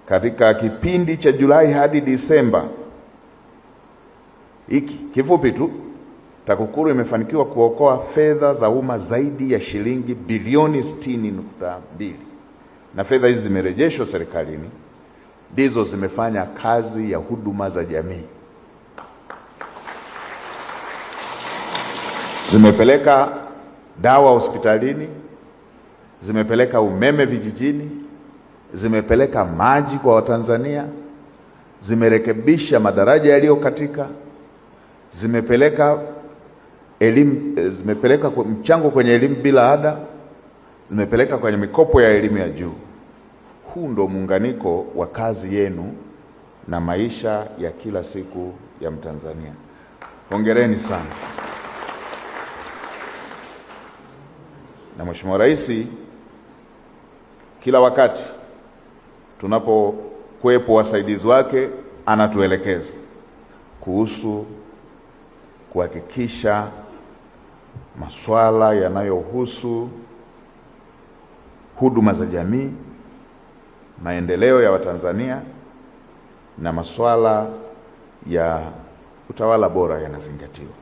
katika kipindi cha Julai hadi Disemba hiki kifupi tu, TAKUKURU imefanikiwa kuokoa fedha za umma zaidi ya shilingi bilioni 60.2, na fedha hizi zimerejeshwa serikalini, ndizo zimefanya kazi ya huduma za jamii. Zimepeleka dawa hospitalini, zimepeleka umeme vijijini, zimepeleka maji kwa Watanzania, zimerekebisha madaraja yaliyokatika, zimepeleka elimu, zimepeleka mchango kwenye elimu bila ada, zimepeleka kwenye mikopo ya elimu ya juu. Huu ndo muunganiko wa kazi yenu na maisha ya kila siku ya Mtanzania. Hongereni sana. Na Mheshimiwa Rais kila wakati tunapokuwepo wasaidizi wake anatuelekeza kuhusu kuhakikisha masuala yanayohusu huduma za jamii, maendeleo ya Watanzania na masuala ya utawala bora yanazingatiwa.